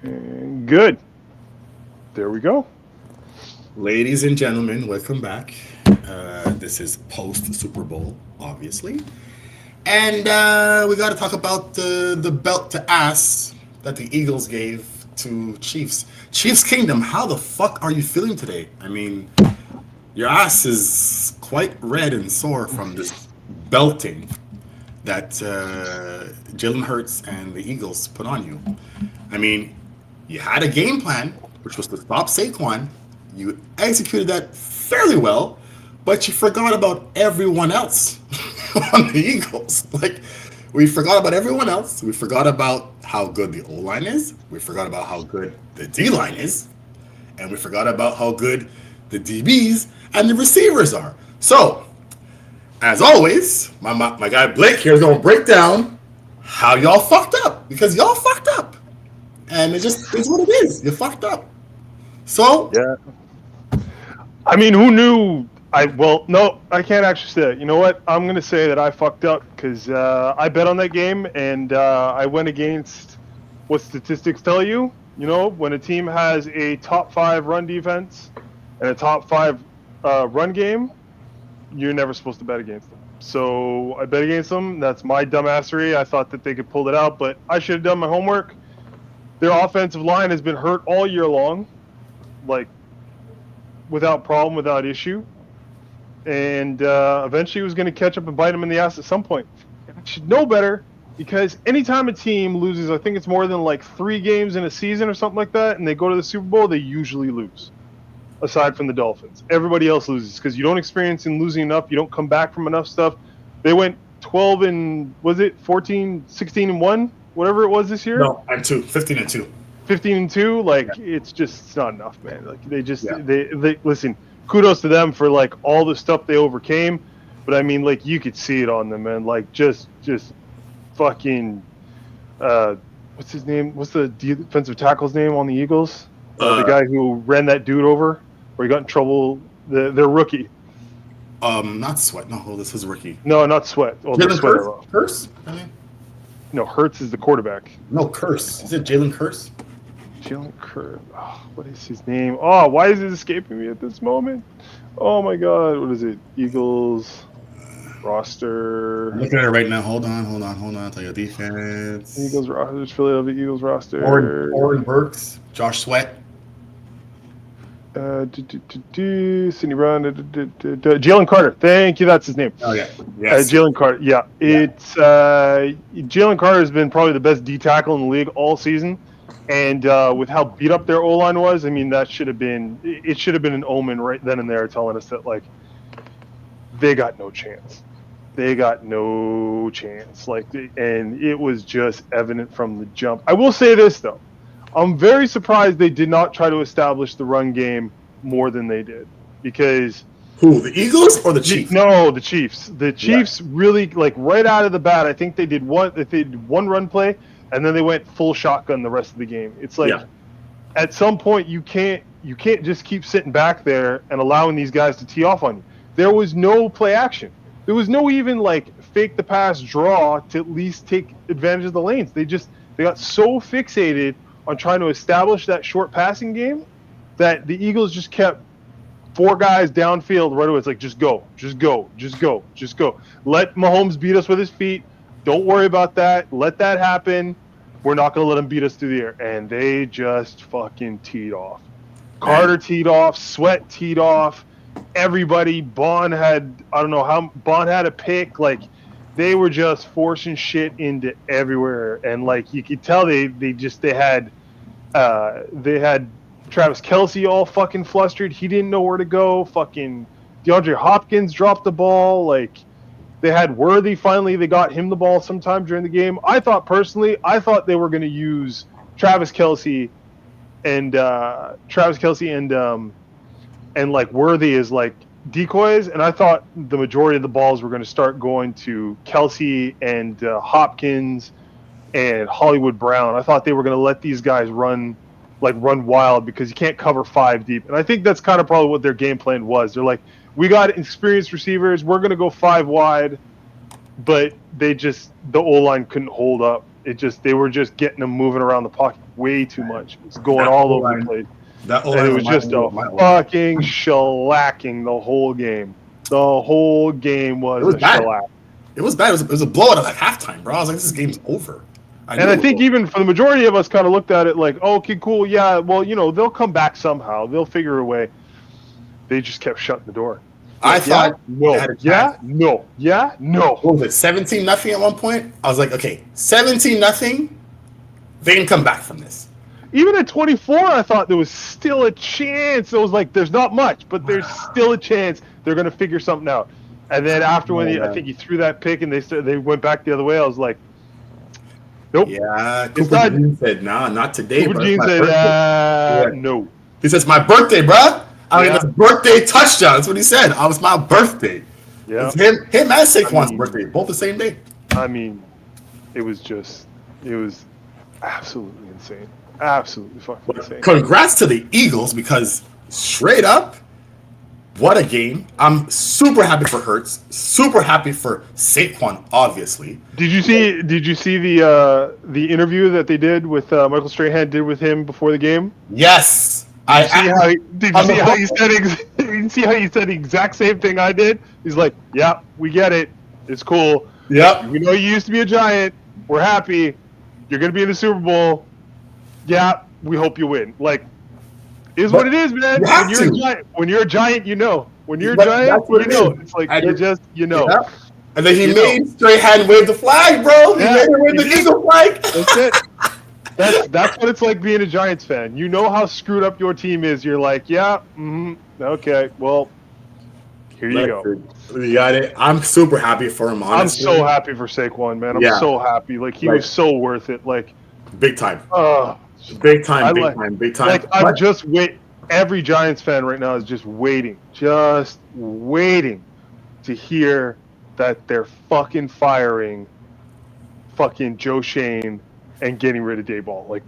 And good. There we go. Ladies and gentlemen, welcome back. This is post Super Bowl, obviously, and we got to talk about the belt to ass that the Eagles gave to Chiefs. Chiefs Kingdom, how the fuck are you feeling today? I mean, your ass is quite red and sore from this belting that Jalen Hurts and the Eagles put on you. I mean, you had a game plan, which was to stop Saquon. You executed that fairly well, but you forgot about everyone else on the Eagles. Like, we forgot about everyone else. We forgot about how good the O line is. We forgot about how good the D line is. And we forgot about how good the DBs and the receivers are. So, as always, my guy Blake here is going to break down how y'all fucked up. Because y'all fucked up. And it just is what it is. You fucked up. So, Yeah. I mean, who knew? No, I can't actually say that. You know what? I'm going to say that I fucked up because I bet on that game and I went against what statistics tell you. You know, when a team has a top 5 run defense and a top 5 run game, you're never supposed to bet against them. So I bet against them. That's my dumbassery. I thought that they could pull it out, but I should have done my homework. Their offensive line has been hurt all year long, like without problem, without issue. And eventually it was going to catch up and bite them in the ass at some point. And I should know better because anytime a team loses, I think it's more than like 3 games in a season or something like that, and they go to the Super Bowl, they usually lose. Aside from the Dolphins, everybody else loses because you don't experience in losing enough. You don't come back from enough stuff. They went 12 and was it 14, 16 and 1, whatever it was this year. no, and 2, 15 and 2. 15 and 2, like it's not enough, man. Like they listen. Kudos to them for like all the stuff they overcame, but I mean, like you could see it on them, man. Like just fucking, what's his name? What's the defensive tackle's name on the Eagles? The guy who ran that dude over, where he got in trouble. Their rookie. Not Sweat. No, this is rookie. No, not Sweat. Well, Jalen Curse? I mean, no, Hurts is the quarterback. no, Curse. Is it Jalen Curse? Jalen Curve. Oh, what is his name? Oh, why is it escaping me at this moment? Oh my God, what is it? Eagles roster. I'm looking at it right now. Hold on. I'll tell you defense. Eagles roster. Philadelphia Eagles roster. Oren Burks, Josh Sweat. Sidney Brown. Jalen Carter. Thank you. That's his name. Oh yeah. Yes. Jalen Carter. Yeah. It's Jalen Carter has been probably the best D tackle in the league all season. And with how beat up their O-line was, I mean, it should have been an omen right then and there telling us that, like, they got no chance. They got no chance. Like, and it was just evident from the jump. I will say this, though. I'm very surprised they did not try to establish the run game more than they did. Because... Who, the Eagles or the Chiefs? No, the Chiefs. The Chiefs really, like, right out of the bat, I think they did one run play, and then they went full shotgun the rest of the game. It's like at some point you can't just keep sitting back there and allowing these guys to tee off on you. There was no play action. There was no even like fake the pass draw to at least take advantage of the lanes. They got so fixated on trying to establish that short passing game that the Eagles just kept 4 guys downfield right away. It's like just go. Let Mahomes beat us with his feet. Don't worry about that. Let that happen. We're not going to let them beat us through the air. And they just fucking teed off. Carter teed off. Sweat teed off. Everybody. Bond had a pick. Like, they were just forcing shit into everywhere. And, like, you could tell they had Travis Kelce all fucking flustered. He didn't know where to go. Fucking DeAndre Hopkins dropped the ball. Like, they had Worthy. Finally, they got him the ball sometime during the game. I thought they were going to use Travis Kelce and like Worthy as like decoys, and I thought the majority of the balls were going to start going to Kelce and Hopkins and Hollywood Brown. I thought they were going to let these guys run wild because you can't cover 5 deep, and I think that's kind of probably what their game plan was. They're like, we got experienced receivers. We're going to go 5 wide, but the O-line couldn't hold up. they were just getting him moving around the pocket way too much. It was going all over the place. And it was just a fucking shellacking the whole game. The whole game was a shellac. It was bad. It was a blowout at like halftime, bro. I was like, this game's over. I think even for the majority of us kind of looked at it like, oh, okay, cool. Yeah, well, they'll come back somehow. They'll figure a way. They just kept shutting the door. I thought no. What was it, 17-0 at one point? I was like, okay, 17-0. They can come back from this. Even at 24, I thought there was still a chance. It was like, there's not much, but there's still a chance they're going to figure something out. And then after I think he threw that pick and they went back the other way, I was like, nope. Yeah, Cooper Jean said, nah, not today. Cooper Jean said, no. He says, my birthday, bro. I mean, it's birthday touchdown. That's what he said. It was my birthday. Yeah. It's him and Saquon's birthday, both the same day. I mean, it was absolutely insane. Absolutely fucking insane. Congrats to the Eagles because straight up, what a game. I'm super happy for Hurts. Super happy for Saquon, obviously. Did you see the interview that they did with Michael Strahan did with him before the game? Yes. Did you see how he said the exact same thing I did? He's like, yeah, we get it. It's cool. Yep. We know you used to be a Giant. We're happy. You're going to be in the Super Bowl. Yeah, we hope you win. Like, what it is, man. When you're a Giant, you know. When you're a Giant, you know. It's like, you know. Yeah. And then he made Strahan wave the flag, bro. He made him wave the Eagle flag. That's it. That's what it's like being a Giants fan. You know how screwed up your team is. You're like, yeah, okay, well, here you go. You got it. I'm super happy for him, honestly. I'm so happy for Saquon, man. I'm so happy. Like, he was so worth it. Like, big time. Big time. Like, I'm just every Giants fan right now is just waiting to hear that they're fucking firing fucking Joe Shane and getting rid of Dayball. Like,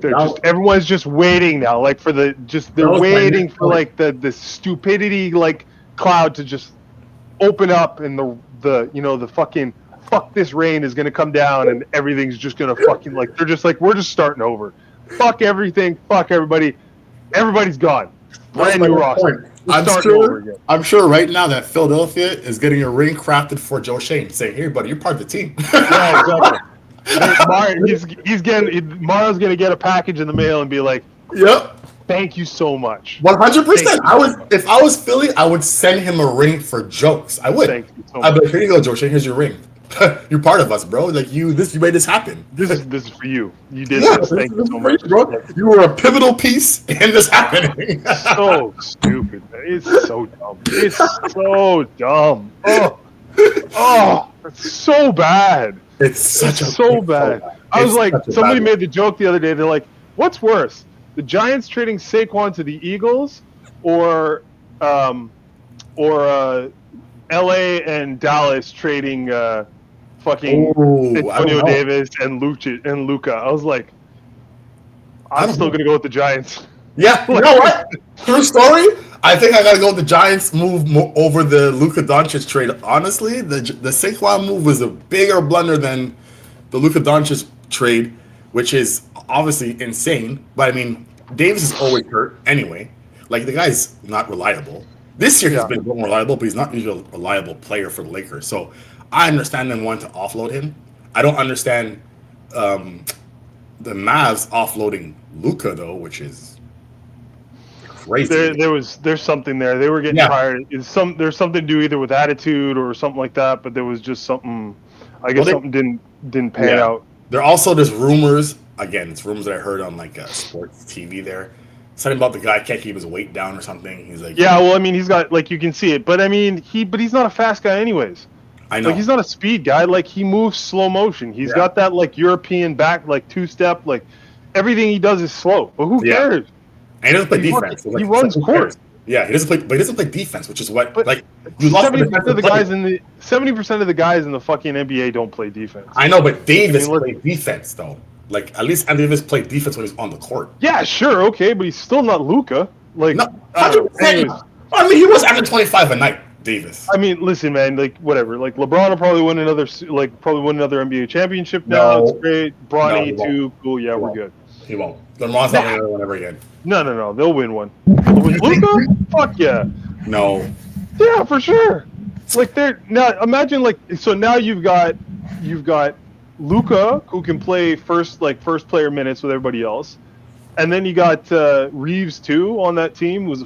everyone's just waiting now. Like, they're waiting for like the stupidity like cloud to just open up and the fucking fuck this rain is gonna come down and everything's just gonna fucking like they're just like we're just starting over. Fuck everything. Fuck everybody. Everybody's gone. Brand new roster. I'm sure right now that Philadelphia is getting a ring crafted for Joe Shane, saying, "Hey, buddy, you're part of the team." Yeah, exactly. Mario's gonna get a package in the mail and be like, "Yep, thank you so much." 100%. If I was Philly, I would send him a ring for jokes. I would. Thank you so much. I'd be like, "Here you go, Joe Shane. Here's your ring. You're part of us, bro. Like you made this happen. This is for you. You did this. Thank you so much, bro. You were a pivotal piece in this happening." So stupid, man. It's so dumb. It's so dumb. Oh, it's so bad. It's so bad. I was like, somebody made the joke the other day. They're like, "What's worse, the Giants trading Saquon to the Eagles, or LA and Dallas trading fucking Antonio Davis and Luka?" I was like, I'm still gonna go with the Giants. Yeah, you know what? True story. I think I gotta go with the Giants move over the Luka Doncic trade. Honestly, the Saquon move was a bigger blunder than the Luka Doncic trade, which is obviously insane. But I mean, Davis is always hurt anyway. Like, the guy's not reliable. This year he's been a bit more reliable, but he's not usually a reliable player for the Lakers. So I understand them wanting to offload him. I don't understand the Mavs offloading Luka though, which is crazy. There's something there. They were getting tired. There's something to do either with attitude or something like that. But there was just something. I guess something didn't pan out. There's rumors. Again, it's rumors that I heard on like sports TV there. Something about the guy can't keep his weight down or something. He's like, yeah, well, I mean, he's got, like, you can see it, but I mean, he's not a fast guy anyways. I know. Like, he's not a speed guy. Like, he moves slow motion. He's got that like European back, like 2-step. Like, everything he does is slow. But who cares? And he doesn't play defense. He runs court. Yeah, he doesn't play defense, which is what you lost 70% of the guys 70% of the guys in the fucking NBA don't play defense. I know, but Davis played defense though. Like, at least Anthony Davis played defense when he was on the court. Yeah, sure, okay, but he's still not Luka. Like, no, 100%. I mean, he was averaging 25 a night. Davis. I mean, listen, man. Like whatever. Like LeBron will probably win another NBA championship now. No. It's great. Bronny he won't. too. Cool. Yeah, He we're won't. good. He won't. LeBron's not winning another one ever again. No. They'll win one. With Luka? Fuck yeah. No. Yeah, for sure. Like they're now. Imagine like so now you've got Luka who can play first player minutes with everybody else, and then you got Reeves too on that team. Who was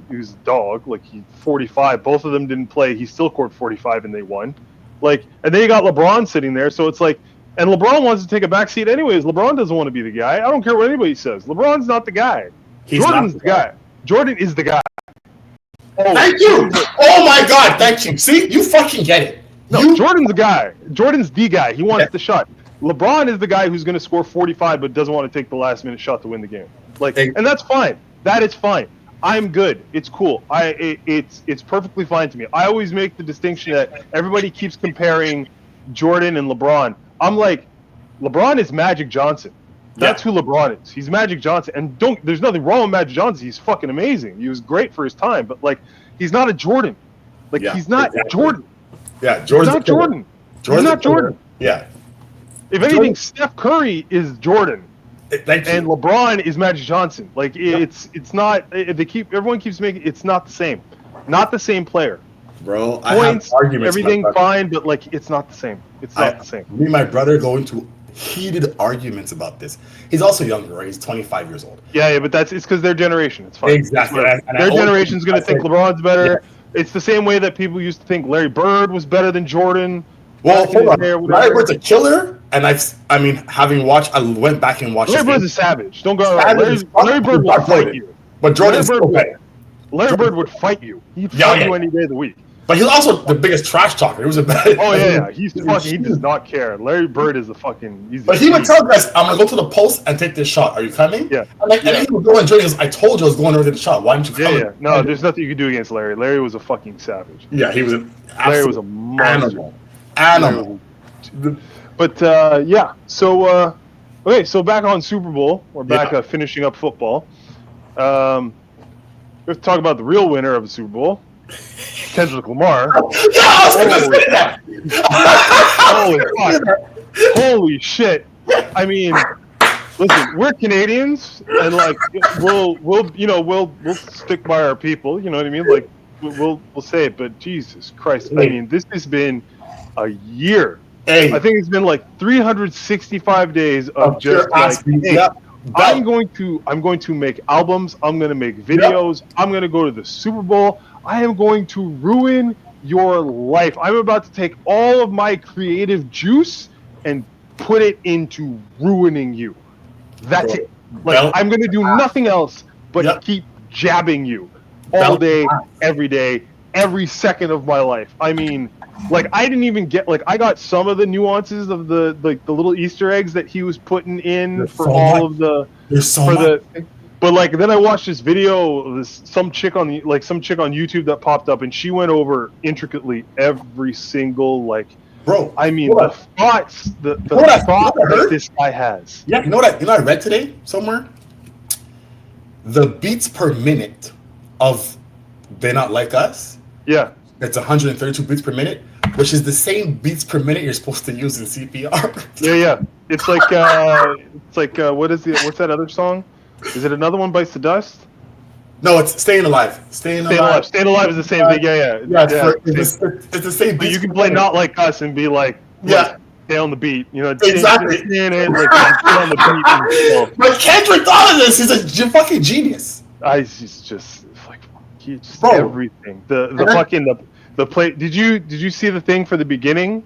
he was a dog. Like he 45. Both of them didn't play. He still scored 45 and they won. Like and then you got LeBron sitting there. So it's like, and LeBron wants to take a back seat anyways. LeBron doesn't want to be the guy. I don't care what anybody says. LeBron's not the guy. Jordan's the guy. Jordan is the guy. Oh, thank you. Oh my God, thank you. See, you fucking get it. No, Jordan's the guy. Jordan's the guy. He wants the shot. LeBron is the guy who's going to score 45 but doesn't want to take the last minute shot to win the game. Like, and that's fine. That is fine. I'm good. It's cool. It's perfectly fine to me. I always make the distinction that everybody keeps comparing Jordan and LeBron. I'm like, LeBron is Magic Johnson. That's who LeBron is. He's Magic Johnson. And there's nothing wrong with Magic Johnson. He's fucking amazing. He was great for his time, but like he's not a Jordan. Like he's not Jordan. Yeah, Jordan's not Jordan. He's not Jordan. Yeah. If anything, Steph Curry is Jordan. And LeBron is Magic Johnson. Like it's not. Everyone keeps making it's not the same. Not the same player. Bro, Points, I have arguments. Everything fine, but like it's not the same. It's not the same. Me and my brother go into heated arguments about this. He's also younger, right? He's 25 years old. Yeah, but it's because their generation. It's fine. Exactly. Their generation's going to think LeBron's better. Yeah. It's the same way that people used to think Larry Bird was better than Jordan. Well, hold on. Larry Bird's a killer, and I went back and watched. Larry Bird's a savage. Don't go around. Larry Bird will fight you. But Jordan's okay. Larry Bird would fight you. He'd fight you any day of the week. But he's also the biggest trash talker. He was a bad. Oh yeah. He does not care. Larry Bird is a fucking. But he would tell guys, "I'm gonna go to the post and take this shot. Are you coming?" Yeah. And he would go and join us. I told you I was going over to the shot. Why didn't you come? Yeah. No, there's nothing you can do against Larry. Larry was a fucking savage. Yeah, he was an Larry was a monster. Animal. But yeah. So okay. So back on Super Bowl. We're back finishing up football. We have to talk about the real winner of the Super Bowl. Kendrick Lamar. Holy shit! I mean, listen, we're Canadians, and like we'll stick by our people. You know what I mean? Like we'll say it, but Jesus Christ! I mean, this has been a year. Hey. I think it's been like 365 days of just like, hey, I'm going to make albums. I'm going to make videos. I'm going to go to the Super Bowl. I am going to ruin your life. I'm about to take all of my creative juice and put it into ruining you. That's it. Like I'm going to do nothing else but keep jabbing you all day, every day, every second of my life. I mean, like I didn't even get I got some of the nuances of the little Easter eggs that he was putting in of the but like then I watched this video, some chick on YouTube that popped up, and she went over intricately every single bro. I mean the thoughts that this guy has. Yeah, you know what I read today somewhere? The beats per minute of They're Not Like Us. Yeah. It's 132 beats per minute, which is the same beats per minute you're supposed to use in CPR. Yeah. It's like what's that other song? Is it Another One Bites the Dust? No, it's Staying Alive. Staying Alive. Staying Alive is the same thing. Yeah. It's the same beat. You can play Not Like Us and be like, stay on the beat. You know, exactly. Stay on the beat. But Kendrick thought of this. He's a fucking genius. He's just everything. The play. Did you see the thing for the beginning?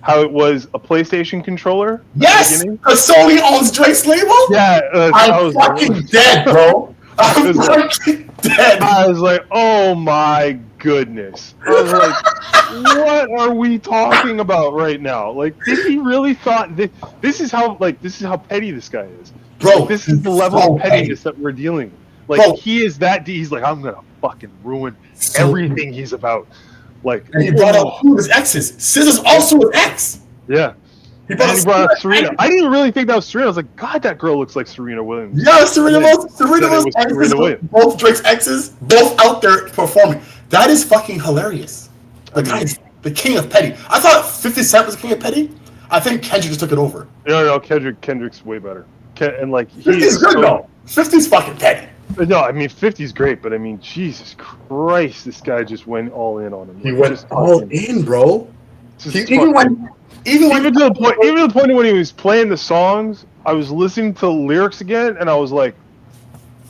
How it was a PlayStation controller? Yes! Because Sony owns Drake's label? Yeah. I'm fucking dead, bro. I'm fucking dead. I was like, oh my goodness. I was like, what are we talking about right now? Like, did he really thought this is how petty this guy is? Bro, this is the level of pettiness that we're dealing with. Like, he is that he's like, I'm gonna fucking ruin everything he's about. Like, and he brought up two of his exes. SZA's also an ex. Yeah. He brought up Serena. I didn't really think that was Serena. I was like, God, that girl looks like Serena Williams. Yeah, Serena Williams. Both Drake's exes, both out there performing. That is fucking hilarious. The guy is the king of petty. I thought 50 Cent was the king of petty. I think Kendrick just took it over. No, Kendrick's way better. And like 50's good though. 50's fucking petty. No, I mean 50's great, but I mean Jesus Christ, this guy just went all in on him. He went all in, bro. Even to the point when he was playing the songs, I was listening to the lyrics again, and I was like,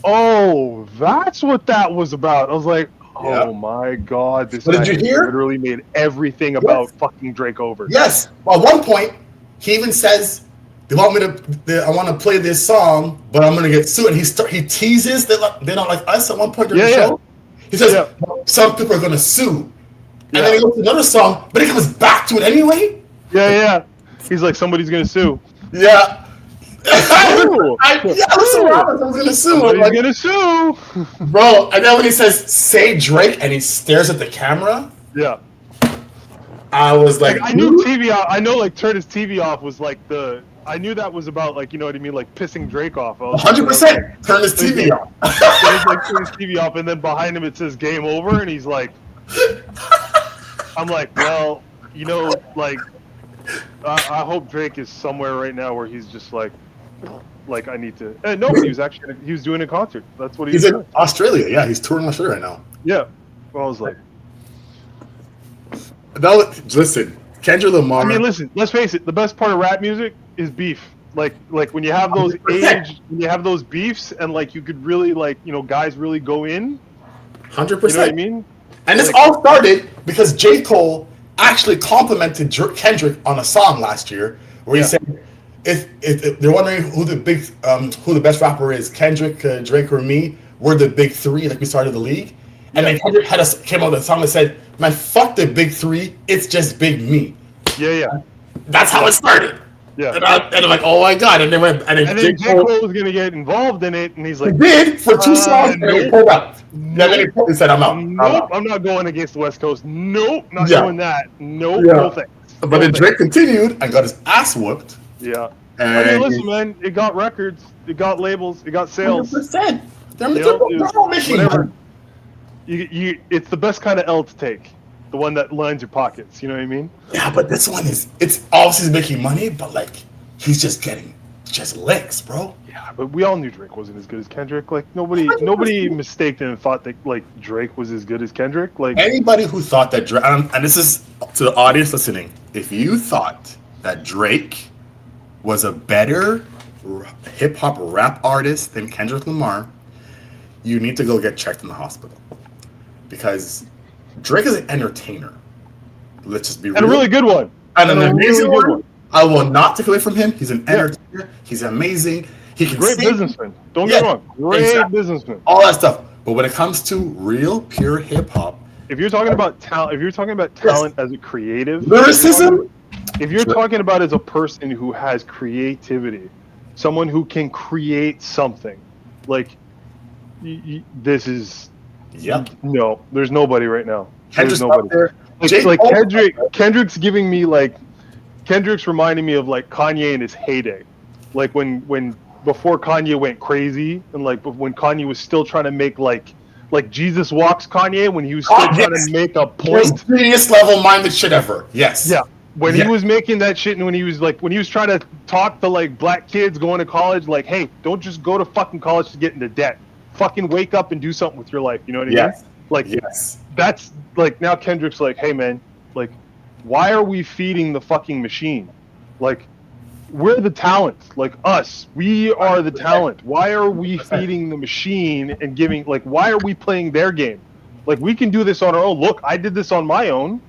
"Oh, that's what that was about." I was like, "Oh my God, this guy literally made everything about fucking Drake over." Yes. Well, at one point, he even says, "They want me to. I want to play this song, but I'm gonna get sued." And he teases that they don't like us at one point during the show. He says, "Some people are gonna sue," and then he goes to another song, but he comes back to it anyway. Yeah. He's like, "Somebody's gonna sue." Yeah. I was gonna sue. Somebody's gonna sue, bro. And then when he says "Say Drake" and he stares at the camera, I was like I knew TV off. I know, like, turn his TV off was like I knew that was about, like, you know what I mean, like pissing Drake off. 100%. Turn his TV off. He's like, turn his TV off, and then behind him it says "Game Over," and he's like, I'm like, well, you know, like, I hope Drake is somewhere right now where he's just like I need to. And no, he was doing a concert. That's what he's in Australia. Yeah, he's touring Australia right now. Yeah. Well, I was like, no, listen, Kendrick Lamar. I mean, listen. Let's face it. The best part of rap music is beef. Like when you have those when you have those beefs, and like you could really, like, you know, guys really go in. 100%. You know what I mean? And this all started because J. Cole actually complimented Kendrick on a song last year, where he said, "If they're wondering who the best rapper is, Kendrick, Drake, or me, we're the big three. Like, we started the league." And then Kendrick came out with a song that said, "Man, fuck the big three. It's just big me." Yeah. That's how it started. Yeah. And I'm like, oh my God. And then J. Cole was gonna get involved in it, and he's like, he did for 2 songs, and then he pulled out. Then he said, "I'm out." Nope, I'm not going against the West Coast. Nope, not doing that. Nope, no thanks. But then Drake continued and got his ass whooped. Yeah. I mean, listen, man, it got records, it got labels, it got sales. 100%. They're all making whatever. It's the best kind of L to take. The one that lines your pockets, you know what I mean? Yeah, but this one it's obviously making money, but like he's just getting licks, bro. Yeah, but we all knew Drake wasn't as good as Kendrick. Like nobody mistaken and thought that, like, Drake was as good as Kendrick. Like, anybody who thought that Drake, and this is to the audience listening, if you thought that Drake was a better hip hop rap artist than Kendrick Lamar, you need to go get checked in the hospital, because Drake is an entertainer. Let's just be real. And a really good one. And an amazing one. I will not take away from him. He's an entertainer. He's amazing. He can great businessman. Don't get me wrong. Great businessman. All that stuff. But when it comes to real, pure hip hop, if you're talking about talent, as a creative, lyricism. If you're talking about as a person who has creativity, someone who can create something, like this is. Yep. No, there's nobody right now. There's nobody. Kendrick's giving me, like, Kendrick's reminding me of, like, Kanye in his heyday, like when before Kanye went crazy, and like when Kanye was still trying to make like Jesus Walks Kanye, when he was still trying to make a point. Genius level minded shit ever. Yes. Yeah. When he was making that shit, and when he was trying to talk to, like, black kids going to college, like, hey, don't just go to fucking college to get into debt. Fucking wake up and do something with your life. You know what I mean? Like, that's like, now Kendrick's like, hey man, like, why are we feeding the fucking machine? Like, we're the talent. Like, us, we are the talent. Why are we feeding the machine and giving, like, why are we playing their game? Like, we can do this on our own. Look, I did this on my own.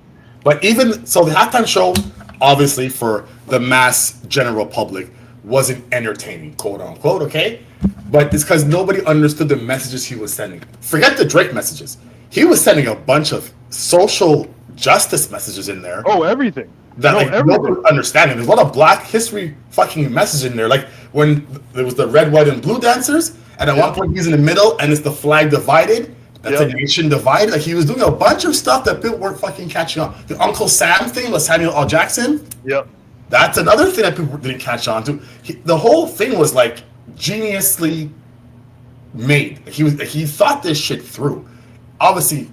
But even so, the halftime show, obviously for the mass general public, wasn't entertaining, quote unquote, okay? But it's because nobody understood the messages he was sending. Forget the Drake messages. He was sending a bunch of social justice messages in there. Oh, everything. That nobody was understanding. There's a lot of Black history fucking message in there. Like when there was the red, white, and blue dancers, and at one point he's in the middle, and it's the flag divided. That's a nation divided. Like, he was doing a bunch of stuff that people weren't fucking catching on. The Uncle Sam thing with Samuel L. Jackson. Yep. That's another thing that people didn't catch on to. The whole thing was like geniusly made. He thought this shit through. Obviously,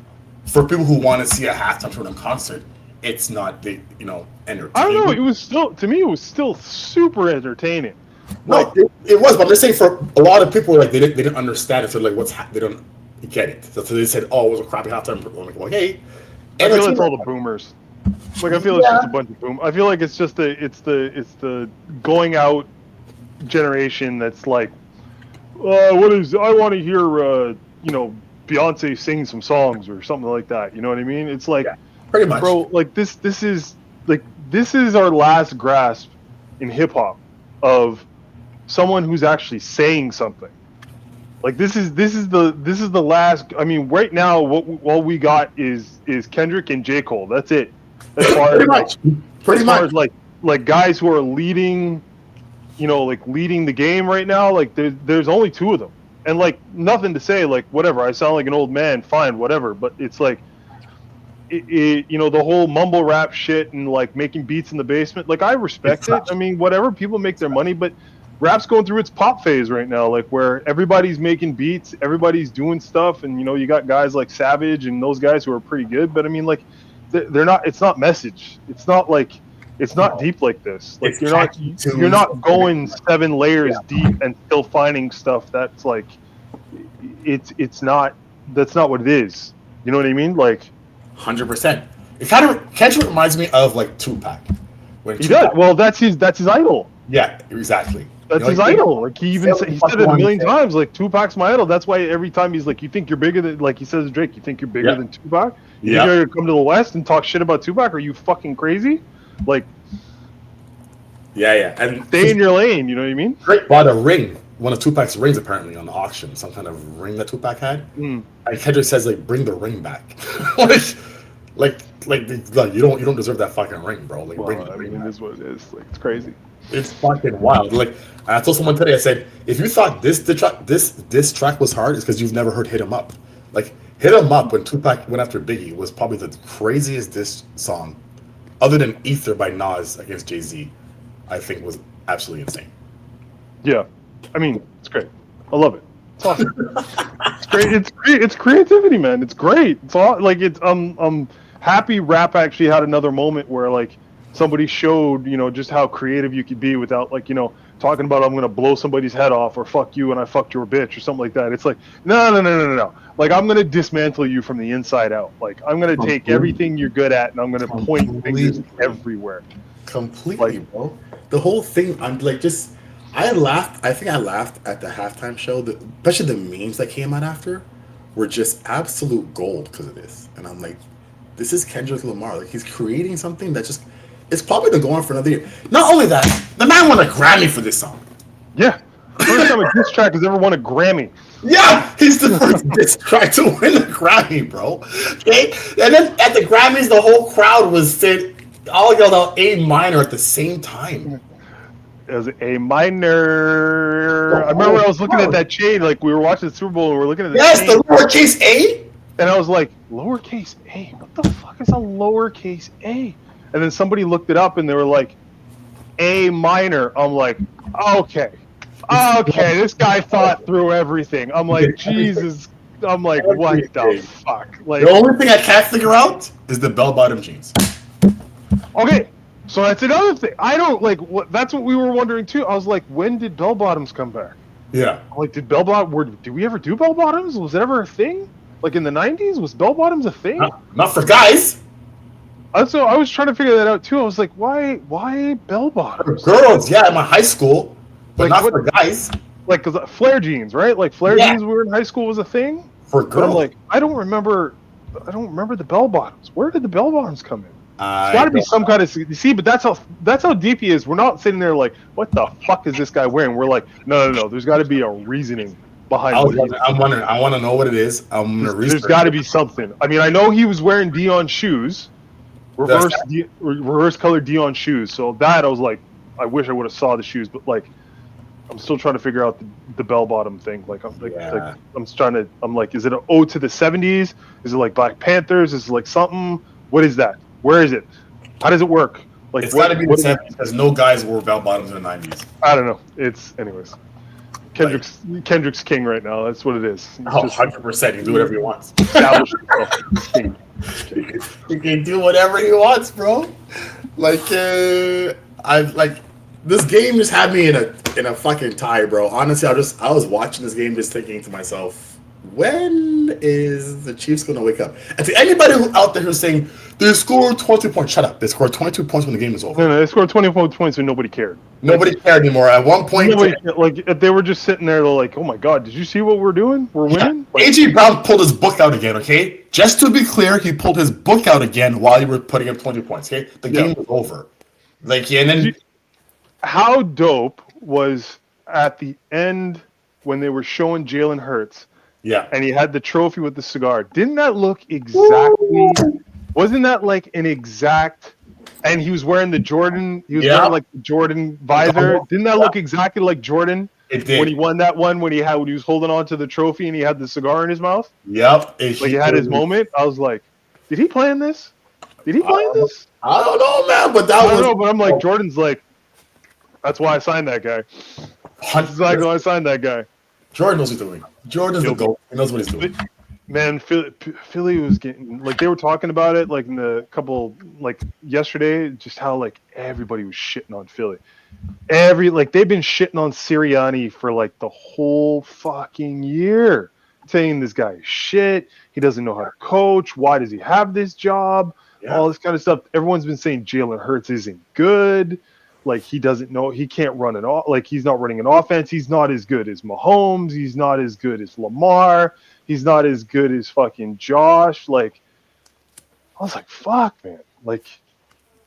for people who want to see a halftime show in concert, it's not entertaining. I don't know. It was still, to me, it was still super entertaining. No, it was. But I'm just saying, for a lot of people, like they didn't understand it. So like, they don't get it. So they said, "Oh, it was a crappy halftime." I'm like, hey, I feel it's all the boomers. Like I feel it's just a bunch of boom. I feel like it's just the going out generation that's like, what is? I want to hear Beyonce sing some songs or something like that. You know what I mean? It's like, pretty much, bro. Like this is our last grasp in hip hop of someone who's actually saying something. Like this is the last. I mean, right now, what we got is Kendrick and J. Cole. That's it. As far pretty much. As like guys who are leading, leading the game right now. Like there's only two of them, and like nothing to say. Like whatever, I sound like an old man. Fine, whatever. But it's like, the whole mumble rap shit and like making beats in the basement. Like I respect it. I mean, whatever. People make their money, but rap's going through its pop phase right now, like where everybody's making beats, everybody's doing stuff, and you got guys like Savage and those guys who are pretty good. But I mean, like, they're not. It's not message. It's not deep like this. Like you're not going 7 layers deep and still finding stuff that's like, it's not. That's not what it is. You know what I mean? Like, 100%. It kind of reminds me of like Tupac. He does. Well, that's his idol. Yeah, exactly. That's his idol. Like he said it a million times. Like Tupac's my idol. That's why every time he's like, "You think you're bigger than?" Like he says to Drake, "You think you're bigger than Tupac? You think you're gonna come to the West and talk shit about Tupac? Are you fucking crazy?" Like, yeah, and stay in your lane. You know what I mean? Drake bought a ring, one of Tupac's rings, apparently on the auction. Some kind of ring that Tupac had. And Kendrick says, like, "Bring the ring back." like you don't deserve that fucking ring, bro. Like, bring the ring back. It is what it is. Like, it's crazy. It's fucking wild. Like I told someone today, I said, if you thought this track was hard, it's because you've never heard "Hit 'Em Up." Like "Hit 'Em Up" when Tupac went after Biggie was probably the craziest diss song, other than "Ether" by Nas against Jay-Z. I think was absolutely insane. Yeah, I mean it's great. I love it. It's awesome. It's great. It's creativity, man. It's great. It's all like it's. I'm happy rap actually had another moment where like somebody showed, just how creative you could be without like, talking about I'm gonna blow somebody's head off or fuck you and I fucked your bitch or something like that. It's like no. Like I'm gonna dismantle you from the inside out. Like I'm gonna take everything you're good at and I'm gonna point fingers everywhere. Completely, bro. The whole thing. I'm like I laughed. I think I laughed at the halftime show. Especially the memes that came out after were just absolute gold because of this. And I'm like, this is Kendrick Lamar. Like he's creating something that just. It's probably going to go on for another year. Not only that, the man won a Grammy for this song. Yeah. First time a diss track has ever won a Grammy. Yeah, he's the first diss track to win a Grammy, bro. Okay? And then at the Grammys, the whole crowd was saying, all yelled out A minor at the same time. It was A minor. I remember I was looking at that chain, like we were watching the Super Bowl and we were looking at the chain. The lowercase A? And I was like, lowercase A? What the fuck is a lowercase A? And then somebody looked it up and they were like, A minor. I'm like, okay, this guy thought through everything. I'm like, Jesus. I'm like, what the fuck? Like, the only thing I can't figure out is the bell-bottom jeans. Okay, so that's another thing. I don't like. That's what we were wondering too. I was like, when did bell-bottoms come back? Yeah. Like, did we ever do bell-bottoms? Was it ever a thing? Like in the 90s, was bell-bottoms a thing? Not for guys. So I was trying to figure that out too. I was like, why bell bottoms? For girls, yeah, in my high school, but not for guys. Like, cause flare jeans, right? Like flare jeans when we were in high school was a thing. For girls, but I'm like, I don't remember the bell bottoms. Where did the bell bottoms come in? It's got to be some kind of but that's how deep he is. We're not sitting there like, what the fuck is this guy wearing? We're like, no. There's got to be a reasoning behind. I'm wondering. I want to know what it is. I'm gonna research. There's got to be something. I mean, I know he was wearing Dion shoes. Reverse colored Dion shoes. So that I was like, I wish I would have saw the shoes, but like, I'm still trying to figure out the bell bottom thing. Like, I'm like, is it an ode to the 70s? Is it like Black Panthers? Is it like something? What is that? Where is it? How does it work? Like, it's got to be the 70s because no guys wore bell bottoms in the 90s. I don't know. It's anyways. Kendrick's king right now. That's what it is. He's 100%. He can do whatever he wants. established himself as king. He can do whatever he wants, bro. Like, this game just had me in a fucking tie, bro. Honestly, I was watching this game just thinking to myself, when is the Chiefs going to wake up? And to anybody out there who's saying they scored 20 points, shut up. They scored 22 points when the game was over. No, they scored 24 points and nobody cared. Nobody cared anymore. At one point, they were just sitting there, like, "Oh my god, did you see what we're doing? We're winning." Yeah. AJ Brown pulled his book out again. Okay, just to be clear, he pulled his book out again while you were putting up 20 points. Okay, the game was over. Like, and then how dope was at the end when they were showing Jalen Hurts? Yeah, and he had the trophy with the cigar. Didn't that look exactly? Wasn't that like an exact? And he was wearing the Jordan. He was wearing like the Jordan visor. Didn't that look exactly like Jordan? It did. When he won that one, when he was holding on to the trophy and he had the cigar in his mouth. Yep. Like he had his moment. I was like, did he plan this? Did he plan this? I don't know, man. But I don't know. But I'm like, Jordan's like, that's why I signed that guy. That's exactly why I signed that guy. Jordan knows what he's doing. Jordan's the GOAT. He knows what he's doing. Man, Philly was getting, like, they were talking about it, like, in the couple, like, yesterday, just how, like, everybody was shitting on Philly. They've been shitting on Sirianni for, like, the whole fucking year, saying this guy is shit, he doesn't know how to coach, why does he have this job, all this kind of stuff. Everyone's been saying Jalen Hurts isn't good, like, he doesn't know, he can't run it off, like, he's not running an offense, he's not as good as Mahomes, he's not as good as Lamar, he's not as good as fucking Josh. Like, I was like, fuck, man. Like,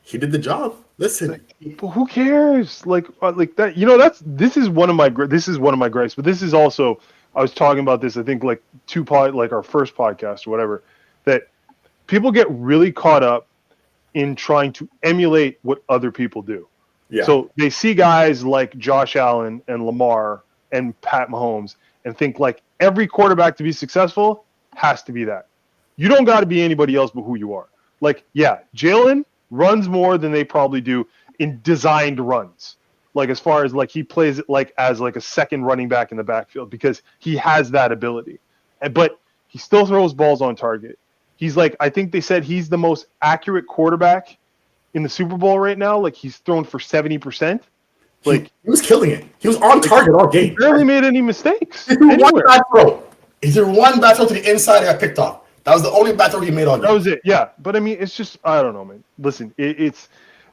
he did the job. Listen, like, but who cares? Like that. You know, this is one of my gripes. But this is also, I was talking about this. I think like our first podcast or whatever. That people get really caught up in trying to emulate what other people do. Yeah. So they see guys like Josh Allen and Lamar and Pat Mahomes and think like every quarterback to be successful has to be that. You don't got to be anybody else but who you are. Like, yeah, Jalen runs more than they probably do in designed runs. Like, as far as, like, he plays it like as, like, a second running back in the backfield because he has that ability. But he still throws balls on target. He's, like, I think they said he's the most accurate quarterback in the Super Bowl right now. Like, he's thrown for 70%. Like, he was killing it. He was on target all game. He barely made any mistakes. He threw one bad throw. He threw one bad throw to the inside and got picked off. That was the only bad throw he made all game. That was it. Yeah, but I mean, it's just, I don't know, man. Listen, it's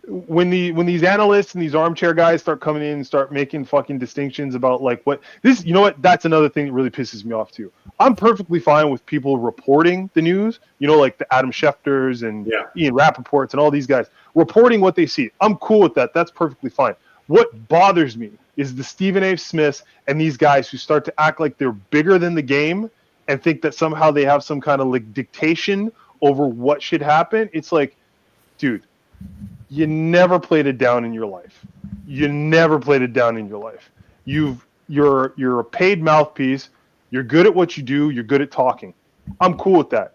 when these analysts and these armchair guys start coming in and start making fucking distinctions about like what this. You know what? That's another thing that really pisses me off too. I'm perfectly fine with people reporting the news. You know, like the Adam Schefters and Ian Rappaports and all these guys reporting what they see. I'm cool with that. That's perfectly fine. What bothers me is the Stephen A. Smiths and these guys who start to act like they're bigger than the game and think that somehow they have some kind of like dictation over what should happen. It's like, dude, you never played it down in your life. You're a paid mouthpiece. You're good at what you do. You're good at talking. I'm cool with that.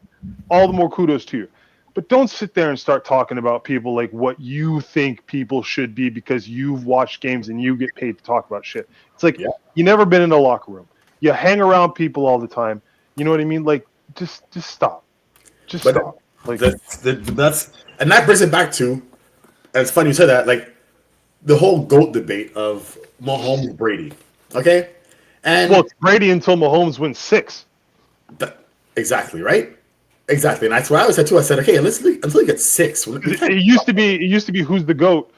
All the more kudos to you. But don't sit there and start talking about people like what you think people should be because you've watched games and you get paid to talk about shit. It's like you never been in a locker room. You hang around people all the time. You know what I mean? Like, just stop. Stop. Like that's and that brings it back to. And it's funny you said that. Like the whole GOAT debate of Mahomes Brady. Okay, and it's Brady until Mahomes wins 6. Exactly right. Exactly, and that's what I always said too. I said, okay, until he gets 6. It used to be who's the GOAT,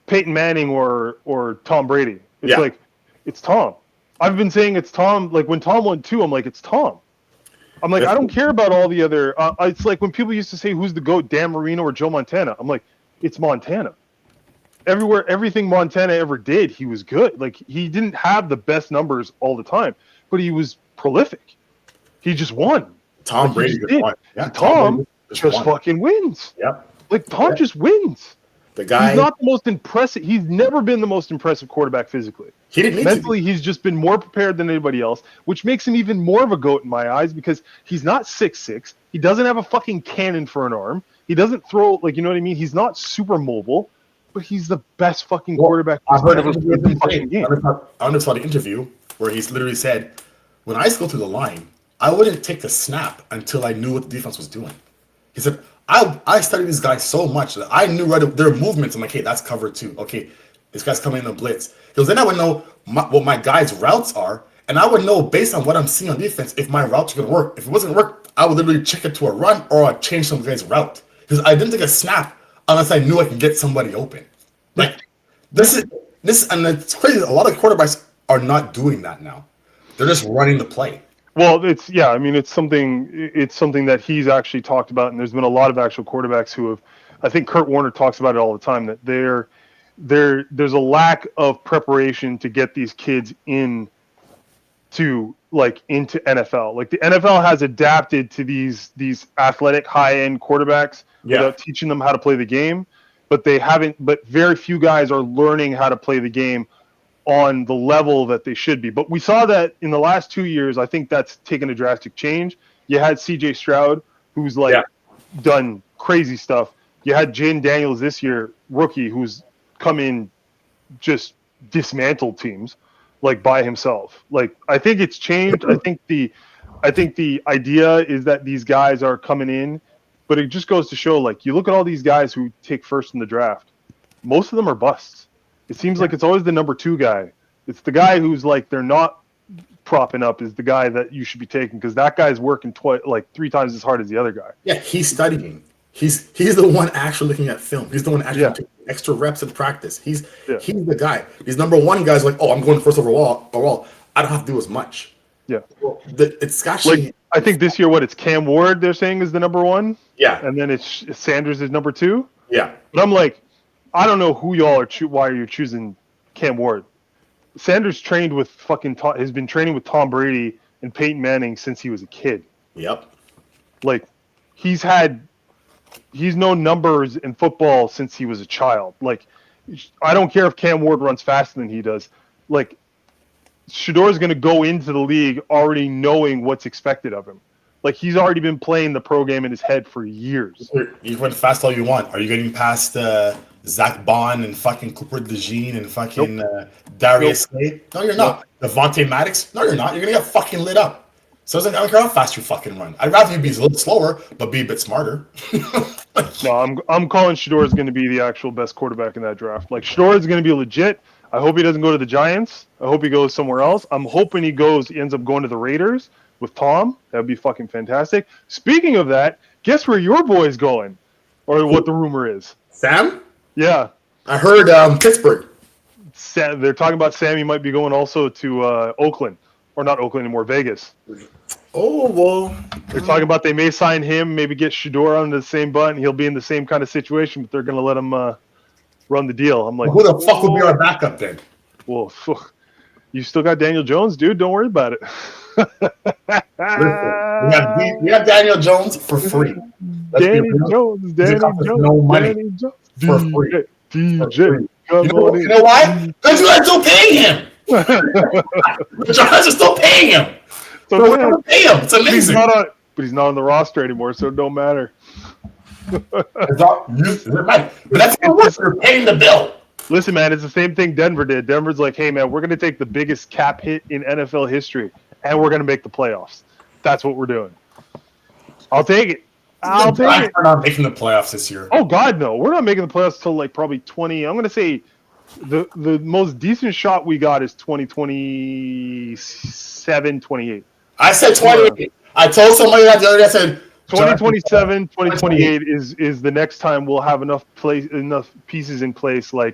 Peyton Manning or Tom Brady. It's like it's Tom. I've been saying it's Tom. Like when Tom won 2, I'm like it's Tom. I'm like I don't care about all the other. It's like when people used to say who's the GOAT, Dan Marino or Joe Montana. I'm like it's Montana. Everything Montana ever did, he was good. Like he didn't have the best numbers all the time, but he was prolific. He just won. Tom Brady just won. Yeah, Tom just fucking wins. Yep. Like Tom just wins. The guy. He's not the most impressive. He's never been the most impressive quarterback physically. He didn't need mentally. To be. He's just been more prepared than anybody else, which makes him even more of a GOAT in my eyes because he's not 6'6". He doesn't have a fucking cannon for an arm. He doesn't throw like you know what I mean. He's not super mobile, but he's the best fucking quarterback. I heard of him. I understand the interview, where he's literally said, when I used to go through the line, I wouldn't take the snap until I knew what the defense was doing. He said, I studied these guys so much that I knew right their movements. I'm like, hey, that's cover two. Okay, this guy's coming in a blitz. He goes, then I would know what my guys' routes are, and I would know based on what I'm seeing on defense if my routes are going to work. If it wasn't going to work, I would literally check it to a run or I'd change some guy's route. Because I didn't take a snap unless I knew I could get somebody open. Like, this, and it's crazy. A lot of quarterbacks are not doing that now. They're just running the play. Well, it's something that he's actually talked about, and there's been a lot of actual quarterbacks who have. I think Kurt Warner talks about it all the time, that there's a lack of preparation to get these kids into NFL. Like, the NFL has adapted to these athletic high-end quarterbacks without teaching them how to play the game, but they haven't. But very few guys are learning how to play the game on the level that they should be. But we saw that in the last 2 years. I think that's taken a drastic change. You had CJ Stroud, who's done crazy stuff. You had Jaden Daniels this year, rookie, who's come in, just dismantled teams by himself. I think it's changed. I think the idea is that these guys are coming in, but it just goes to show, you look at all these guys who take first in the draft, most of them are busts. It seems like it's always the number 2 guy. It's the guy who's they're not propping up is the guy that you should be taking, because that guy's working 3 times as hard as the other guy. Yeah, he's studying. He's the one actually looking at film. He's the one actually taking extra reps in practice. He's the guy. These number 1 guys I'm going first overall. I don't have to do as much. Yeah. Well, it's actually I think this year it's Cam Ward they're saying is the number 1. Yeah. And then it's Sanders is number 2. Yeah. But I'm I don't know who y'all are why you're choosing Cam Ward. Sanders trained with has been training with Tom Brady and Peyton Manning since he was a kid. Yep. He's known numbers in football since he was a child. I don't care if Cam Ward runs faster than he does. Shador's going to go into the league already knowing what's expected of him. He's already been playing the pro game in his head for years. You run fast all you want. Are you getting past Zach Bond and fucking Cooper DeJean and fucking Darius Slade? No, you're not. Devontae Maddox? No, you're not. You're going to get fucking lit up. So I don't care how fast you fucking run. I'd rather you be a little slower, but be a bit smarter. No, I'm calling Shador's going to be the actual best quarterback in that draft. Shador's going to be legit. I hope he doesn't go to the Giants. I hope he goes somewhere else. I'm hoping he ends up going to the Raiders with Tom. That would be fucking fantastic. Speaking of that, guess where your boy's going? Or what the rumor is. Sam? Yeah. I heard Pittsburgh. They're talking about Sammy might be going also to Oakland. Or not Oakland anymore, Vegas. Oh, well. They're talking about they may sign him, maybe get Shador onto the same button. He'll be in the same kind of situation, but they're going to let him run the deal. I'm who the fuck will be our backup then? Well, you still got Daniel Jones, dude. Don't worry about it. Listen, we have Daniel Jones for free. Danny Jones no money for free. DJ. You know why? Because you guys still paying him. The Giants are still paying him. So we're going to pay him. It's amazing. But he's not on the roster anymore, so it don't matter. But that's the worst. You're paying the bill. Listen, man, it's the same thing Denver did. Denver's like, hey, man, we're going to take the biggest cap hit in NFL history, and we're going to make the playoffs. That's what we're doing. I'll take it. We're not making the playoffs this year. Oh, God, no. We're not making the playoffs till probably 20. I'm going to say the most decent shot we got is 2027, 28. I said 28. I told somebody that the other day, I said 2027, 2028 is the next time we'll have enough pieces in place to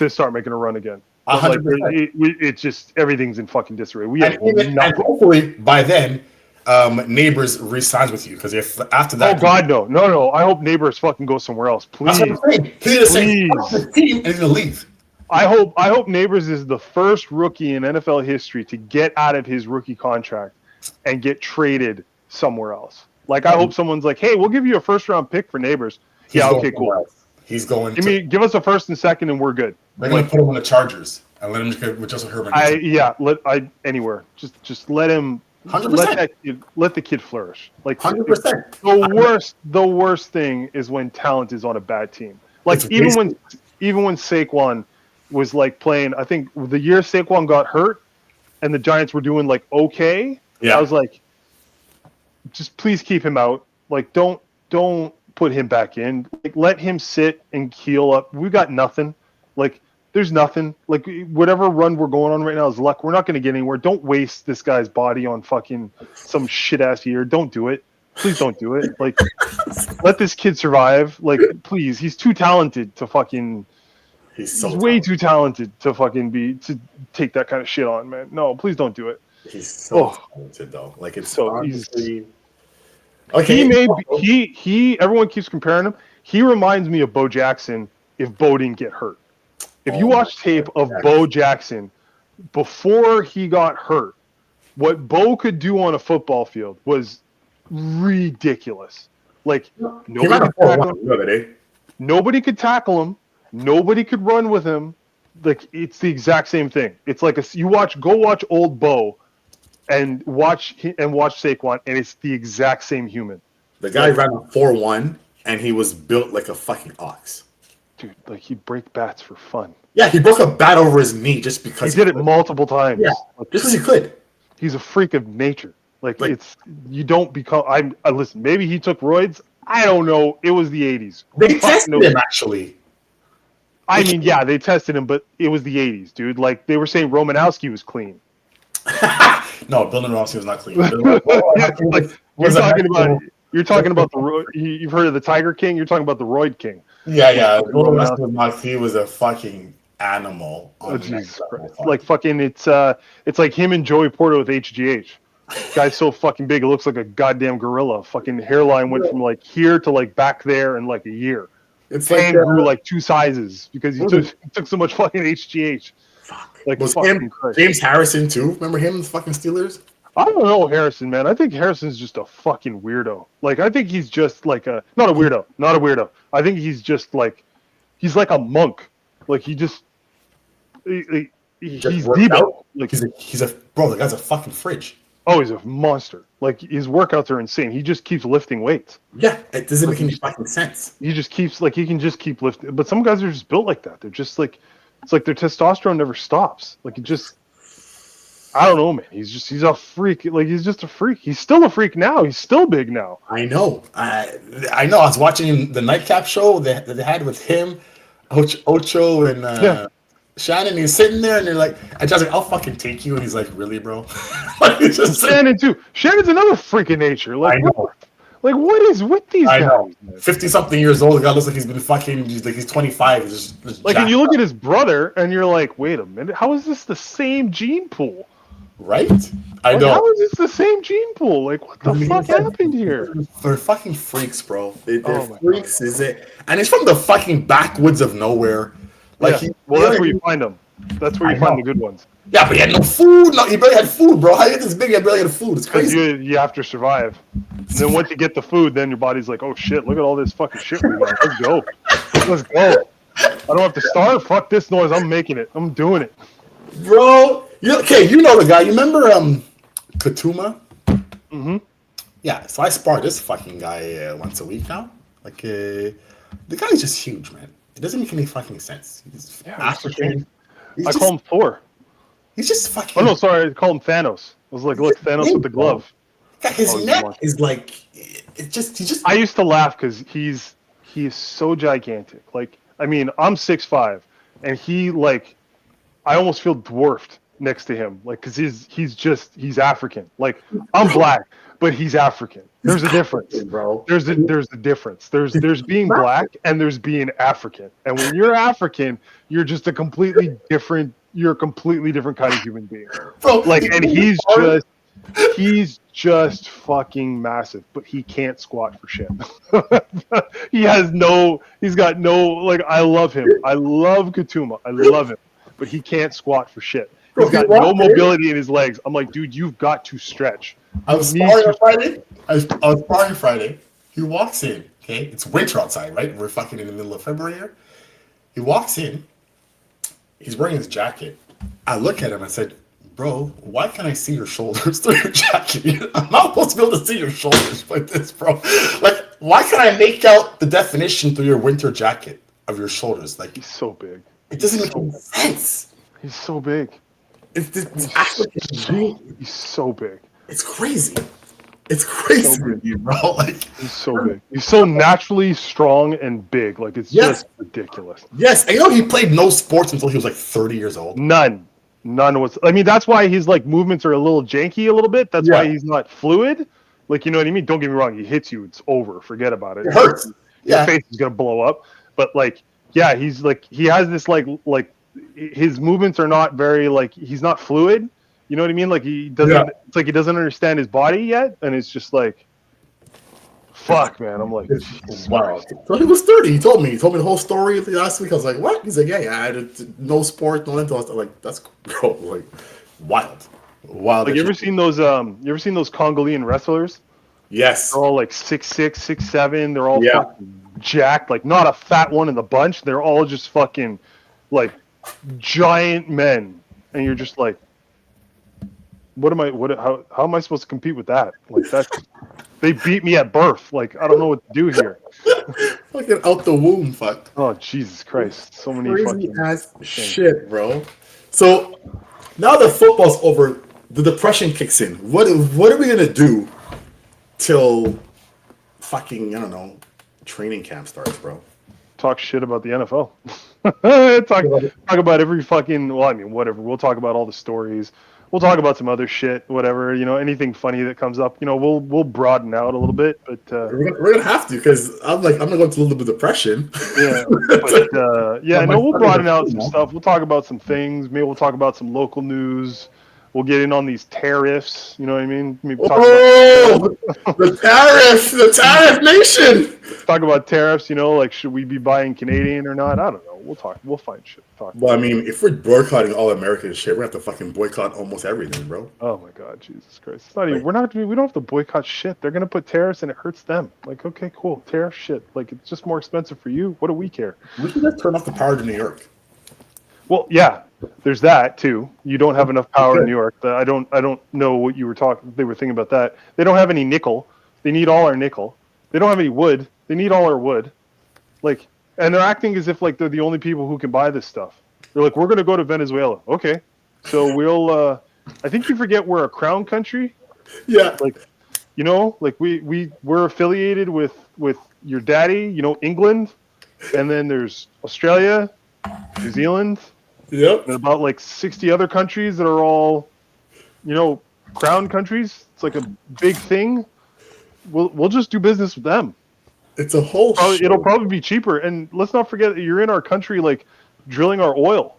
start making a run again. 100%. It's just everything's in fucking disarray. And hopefully by then, Neighbors re-signs with you, because if after that, oh God, no! I hope Neighbors fucking go somewhere else, please. That's what I'm saying. He's gonna say fuck the team and he's gonna leave. I hope Neighbors is the first rookie in NFL history to get out of his rookie contract and get traded somewhere else. I hope someone's like, hey, we'll give you a first round pick for Neighbors. Yeah, okay, cool. He's going. Give us a first and second, and we're good. They're gonna put him on the Chargers and let him get with Justin Herbert. Anywhere. Just let him. 100%. Let the kid flourish. 100%. The worst thing is when talent is on a bad team. Even when Saquon was like playing. I think the year Saquon got hurt, and the Giants were doing like okay. Yeah. I was like, just please keep him out. Like, don't put him back in. Like, let him sit and heal up. We got nothing. Like, there's nothing. Like, whatever run we're going on right now is luck. We're not going to get anywhere. Don't waste this guy's body on fucking some shit ass year. Don't do it. Please don't do it. Like, let this kid survive. Like, please. He's too talented to fucking. He's way too talented to fucking to take that kind of shit on, man. No, please don't do it. He's so talented though. Like it's so honestly. Okay. Everyone keeps comparing him. He reminds me of Bo Jackson if Bo didn't get hurt. If you watch tape of Bo Jackson before he got hurt, what Bo could do on a football field was ridiculous. Like nobody could tackle him. Nobody could run with him. Like it's the exact same thing. It's like go watch old Bo, and watch Saquon, and it's the exact same human. The guy ran a 4.1, and he was built like a fucking ox. Dude, like he'd break bats for fun. Yeah, he broke a bat over his knee just because he did it multiple times. Yeah, just because he could. He's a freak of nature. Like it's you don't become. I listen. Maybe he took roids. I don't know. It was the '80s. They tested him actually. I mean, yeah, they tested him, but it was the '80s, dude. Like they were saying, Romanowski was clean. No, Bill Romanowski was not clean. You're talking about the. You've heard of the Tiger King. You're talking about the Roid King. Yeah. He was a fucking animal. Like fucking, it's like him and Joey Porter with HGH. Guy's so fucking big, it looks like a goddamn gorilla. Fucking hairline went from like here to like back there in like a year. It's like grew like 2 sizes because he took so much fucking HGH. Fuck. Like was James Harrison too? Remember him, the fucking Steelers? I don't know Harrison, man. I think Harrison's just a fucking weirdo. Like I think he's just like not a weirdo. I think he's just like he's like a monk. Like he's Debo. Like he's a bro. The guy's a fucking fridge. Oh, he's a monster. Like his workouts are insane. He just keeps lifting weights. Yeah, it doesn't make any fucking sense. He just keeps he can just keep lifting. But some guys are just built like that. They're just like it's like their testosterone never stops. Like it just I don't know, man. He's a freak. Like he's just a freak. He's still a freak now. He's still big now. I know. I know. I was watching the Nightcap show that they had with him, Ocho, and Shannon. He's sitting there, and they're like, "I just like, I'll fucking take you." And he's like, "Really, bro?" Like, Shannon too. Shannon's another freak of nature. Like, I know. Like what is with these guys? Know. 50-something years old. The guy looks like he's been fucking. He's 25. Just like, and you look at his brother, and you're like, "Wait a minute. How is this the same gene pool?" Right? I know. How is this the same gene pool? Like, what the fuck happened here? They're fucking freaks, bro. They're freaks, God. Is it? And it's from the fucking backwoods of nowhere. Like, that's where you find them. That's where you find the good ones. Yeah, but he had no food. No, he barely had food, bro. How you get this big? He barely had food. It's crazy. You have to survive. And then once you get the food, then your body's like, oh shit, look at all this fucking shit we got. Let's go. Let's go. I don't have to starve. Fuck this noise. I'm making it. I'm doing it. Bro. You know the guy. You remember Katuma? Mm-hmm. Yeah, so I spar this fucking guy once a week now. Like, the guy's just huge, man. It doesn't make any fucking sense. He's African. I call him Thor. He's just fucking... Oh, no, sorry. I call him Thanos. I was like, look, Thanos with the glove. Yeah, his neck is like... He just... I used to laugh because he is so gigantic. Like, I mean, I'm 6'5", and he, like... I almost feel dwarfed next to him, like, because he's African. Like, I'm black, but he's African. There's a difference, bro. There's a difference. There's being black and there's being African. And when you're African, you're just a completely different kind of human being, bro. Like, and he's just fucking massive, but he can't squat for shit. He's got no, like, I love him. I love Katuma. I love him, but he can't squat for shit. He's got no mobility in his legs. I'm like, dude, you've got to stretch. I was sparring on Friday. I was sparring Friday. He walks in. Okay, it's winter outside, right? We're fucking in the middle of February here. He walks in. He's wearing his jacket. I look at him and said, bro, why can't I see your shoulders through your jacket? I'm not supposed to be able to see your shoulders like this, bro. Like, why can't I make out the definition through your winter jacket of your shoulders? Like, he's so big. It doesn't make any sense. He's so big. It's actually He's so big. it's crazy. It's crazy, So big. with you, bro. Like He's so big. He's so naturally strong and big. Like it's Yes. just ridiculous. yes, and you know he played no sports until he was like 30 years old. None was. I mean, that's why his like movements are a little janky a little bit. That's why Yeah. he's not fluid. Like, you know what I mean? Don't get me wrong. He hits you, it's over. Forget about it. It hurts. Your Yeah. face is gonna blow up. But like, yeah, he's like he has this like his movements are not very like he's not fluid. You know what I mean? Like he doesn't. Yeah. It's like he doesn't understand his body yet, and it's just like, fuck, man. I'm like, It's wild. So he was 30. He told me the whole story last week. I was like, what? He's like, yeah, I had no sport, no mental. I was like, that's bro, like wild. Wild. like you ever seen those? You ever seen those Congolian wrestlers? Yes. They're all like 6'6", 6'7". They're all Yeah. fucking jacked. Like not a fat one in the bunch. They're all just fucking like giant men, and you're just like, how am I supposed to compete with that? Like that, they beat me at birth. Like I don't know what to do here. Fucking out the womb, fuck. Oh Jesus Christ! So many Crazy fucking ass shit, bro. So now that football's over, the depression kicks in. What are we gonna do till fucking I don't know training camp starts, bro? talk shit about the NFL. talk about every fucking. Well, I mean, whatever. We'll talk about all the stories. We'll talk about some other shit, whatever. You know, anything funny that comes up. You know, we'll broaden out a little bit, but We're gonna have to because I'm gonna go into a little bit of depression. yeah, but yeah, no, we'll broaden out some stuff. We'll talk about some things. Maybe we'll talk about some local news. We'll get in on these tariffs. You know what I mean? Maybe talk The tariff nation. talk about tariffs. You know, like should we be buying Canadian or not? I don't know. We'll talk. We'll find shit. to Talk. Well, I mean, if we're boycotting all American shit, we have to fucking boycott almost everything, bro. Oh my God, Jesus Christ! It's not even. We don't have to boycott shit. They're gonna put tariffs and it hurts them. Like, okay, cool, tariff shit. Like, it's just more expensive for you. What do we care? We can just turn off the power to New York. Well, yeah, there's that too. You don't have enough power in New York. I don't know what you were talking. They were thinking about that. They don't have any nickel. They need all our nickel. They don't have any wood. They need all our wood. Like, and they're acting as if like they're the only people who can buy this stuff. They're like, we're gonna go to Venezuela. Okay, so we'll. I think you forget we're a crown country. Yeah. Like, you know, like we're affiliated with your daddy. You know, England, and then there's Australia, New Zealand. Yep. And about like 60 other countries that are all, you know, crown countries. It's like a big thing. We'll just do business with them. It's a whole. It'll probably be cheaper. And let's not forget that you're in our country, like drilling our oil.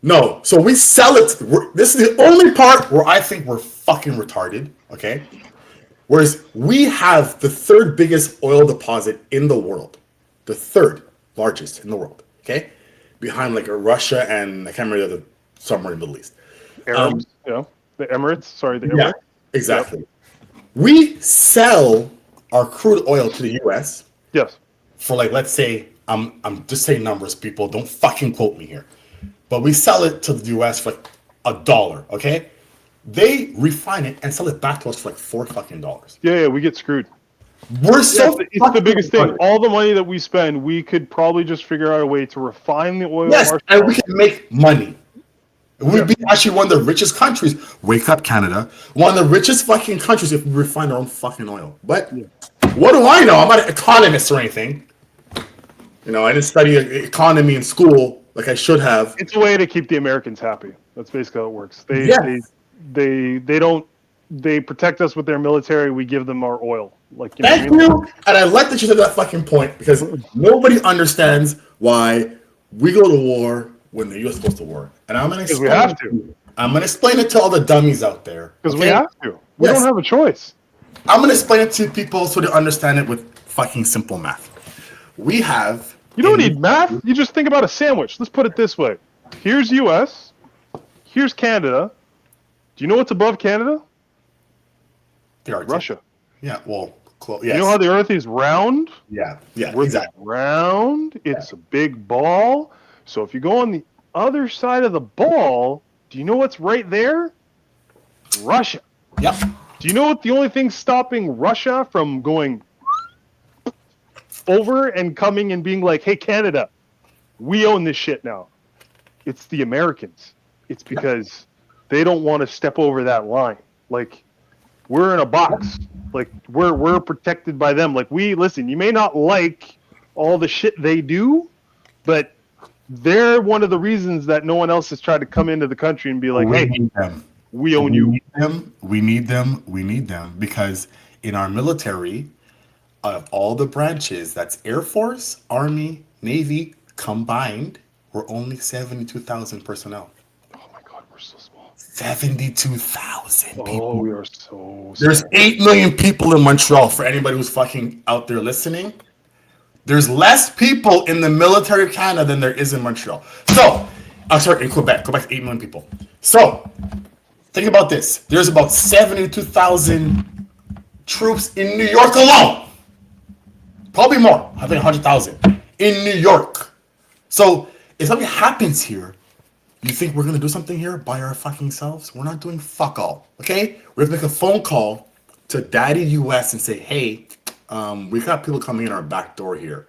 No, so we sell it. This is the only part where I think we're fucking retarded. Okay. Whereas we have the third biggest oil deposit in the world, the third largest in the world. Okay. Behind like Russia and I can't remember somewhere in the Middle East. Arabs, you know, the Emirates. Sorry, the Emirates. Yeah, exactly. Yep. We sell our crude oil to the U.S. Yes. For like, let's say, I'm just saying numbers, people. Don't fucking quote me here. But we sell it to the U.S. for like $1. Okay. They refine it and sell it back to us for like $4 Yeah, we get screwed. We're so it's the biggest thing. All the money that we spend, we could probably just figure out a way to refine the oil. Yes, and we can make money. We'd be actually one of the richest countries. Wake up, Canada. One of the richest fucking countries if we refine our own fucking oil. But what do I know? I'm not an economist or anything. You know, I didn't study economy in school like I should have. It's a way to keep the Americans happy. That's basically how it works. They protect us with their military. We give them our oil. Like, you know Thank you. And I like that you said that fucking point because nobody understands why we go to war when the U.S. goes to war. And I'm gonna explain. We have to. I'm gonna explain it to all the dummies out there. Because we have to. We don't have a choice. I'm gonna explain it to people so they understand it with fucking simple math. We have. You don't need math. You just think about a sandwich. Let's put it this way. Here's U.S. Here's Canada. Do you know what's above Canada? Russia. Yeah, well, yes. You know how the Earth is round? Yeah, We're exactly. round. It's a big ball. So if you go on the other side of the ball, do you know what's right there? Russia. Yep. Do you know what the only thing stopping Russia from going over and coming and being like, hey, Canada, we own this shit now. It's the Americans. It's because they don't want to step over that line. Like, we're in a box. Like, we're protected by them. Like, listen, you may not like all the shit they do, but they're one of the reasons that no one else has tried to come into the country and be like, hey, we own you. We need them because in our military, of all the branches, that's Air Force, Army, Navy combined, we're only 72,000 personnel. Oh my God, we're so small. 72,000 people. Oh, we are so There's 8 million people in Montreal, for anybody who's fucking out there listening. There's less people in the military of Canada than there is in Montreal. So, sorry, in Quebec to 8 million people. So, think about this. There's about 72,000 troops in New York alone. Probably more. I think 100,000 in New York. So, if something happens here, you think we're going to do something here by our fucking selves? We're not doing fuck all, okay? We have to make a phone call to Daddy US and say, hey, we got people coming in our back door here.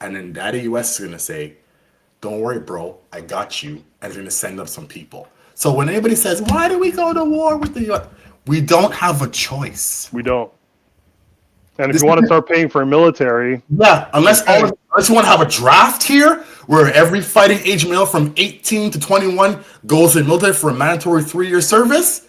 And then Daddy US is going to say, don't worry, bro, I got you. And he's going to send up some people. So when anybody says, why do we go to war with the US? We don't have a choice. We don't. And if you want to start paying for a military... Yeah, unless you want to have a draft here where every fighting age male from 18 to 21 goes in the military for a mandatory 3-year service,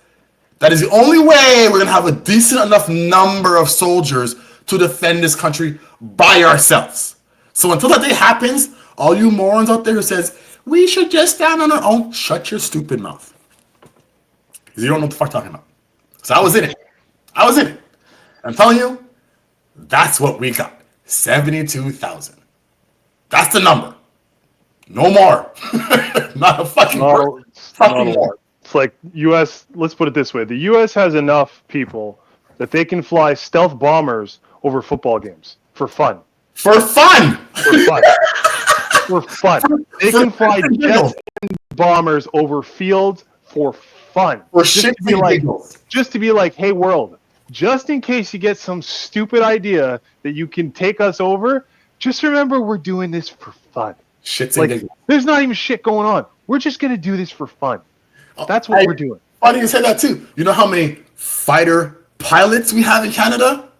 that is the only way we're going to have a decent enough number of soldiers to defend this country by ourselves. So until that day happens, all you morons out there who says, we should just stand on our own, shut your stupid mouth. Because you don't know what the fuck I'm talking about. So I was in it. I'm telling you, that's what we got. 72,000. That's the number. No more. Not a fucking word. Fucking more. It's like U.S., let's put it this way. The U.S. has enough people that they can fly stealth bombers over football games for fun. For fun! For fun. They can fly jets and bombers over fields for fun. For shit just to be like, hey, world, just in case you get some stupid idea that you can take us over, just remember we're doing this for fun. Shit's like, there's not even shit going on. We're just going to do this for fun. That's what we're doing. Funny you say that too. You know how many fighter pilots we have in Canada?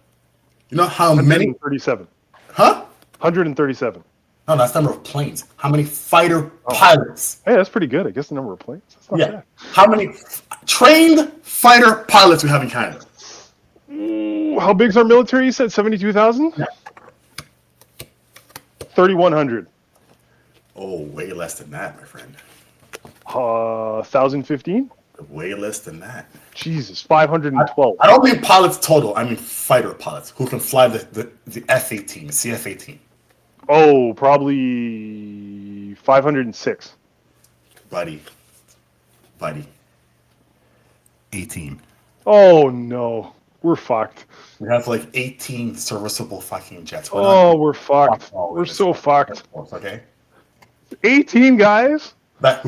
You know how many? 137. Huh? 137. No, that's the number of planes. How many fighter pilots? Hey, that's pretty good. I guess the number of planes. That's not bad. How many trained fighter pilots we have in Canada? How big's our military? You said 72,000? Yeah. 3,100. Oh, way less than that, my friend. 1,015? Way less than that. Jesus, 512. I don't mean pilots total. I mean fighter pilots who can fly the F-18, the CF-18. Oh, probably 506. Buddy. 18. Oh, no. We're fucked. We have like 18 serviceable fucking jets. We're fucked. We're so fucked. Okay. 18 guys? That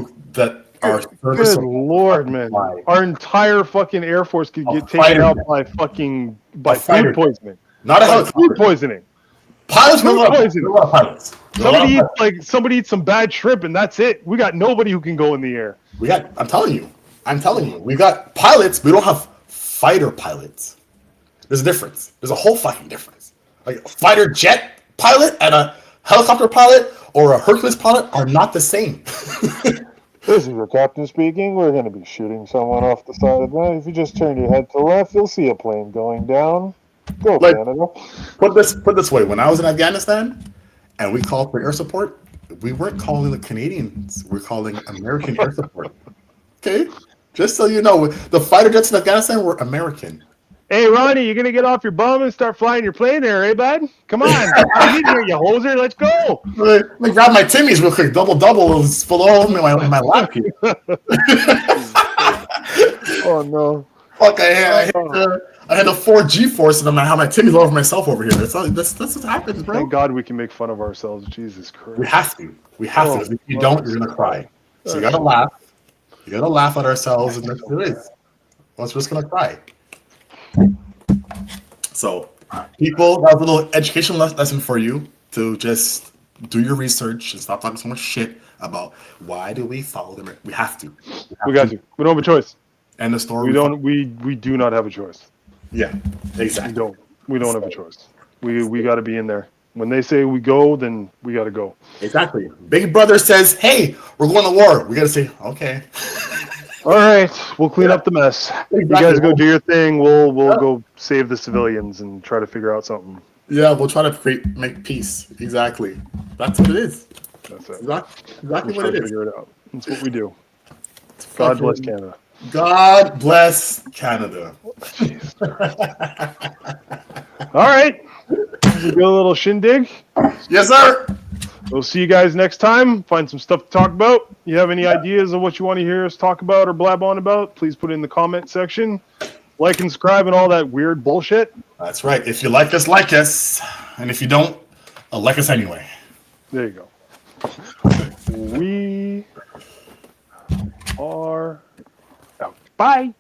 are good Lord, man. Our entire fucking Air Force could get taken out by food poisoning. Not a helicopter. Food poisoning. Pilots, food poisoning. Pilots. Somebody eats some bad shrimp and that's it. We got nobody who can go in the air. I'm telling you. We got pilots, we don't have fighter pilots. There's a difference. There's a whole fucking difference. Like a fighter jet pilot and a helicopter pilot or a Hercules pilot are not the same. This is your captain speaking. We're going to be shooting someone off the side of that. If you just turn your head to the left, you'll see a plane going down. Go, Canada. Put this way. When I was in Afghanistan and we called for air support, we weren't calling the Canadians. We're calling American air support. Okay? Just so you know, the fighter jets in Afghanistan were American. Hey, Ronnie, you going to get off your bum and start flying your plane there, eh, bud? Come on. Get in here, you hoser. Let's go. Let me grab my Timmies real quick. Double is full all over my lap here. Oh, no. Fuck, I had a 4G force and I have my Timmies all over myself over here. That's what happens, bro. Thank God we can make fun of ourselves. Jesus Christ. We have to. If you don't, you're going to cry. So you got to laugh. You got to laugh at ourselves and that's what it is. We're just going to cry. So, people, that was a little educational lesson for you to just do your research and stop talking so much shit about why do we follow them. We have to. We got to. We don't have a choice. End the story. We do not have a choice. Yeah, exactly. We don't have a choice. We got to be in there. When they say we go, then we got to go. Exactly. Big brother says, "Hey, we're going to war." We got to say, "Okay." All right, we'll clean up the mess. Exactly. You guys go do your thing. We'll go save the civilians and try to figure out something. Yeah, we'll try to make peace. Exactly. That's what it is. That's it. Exactly what it is. Figure it out. That's what we do. God bless Canada. God bless Canada. All right. We do a little shindig. Yes, sir. We'll see you guys next time. Find some stuff to talk about. You have any ideas of what you want to hear us talk about or blab on about, please put it in the comment section. Like and subscribe and all that weird bullshit. That's right. If you like us, like us. And if you don't, like us anyway. There you go. We are out. Bye.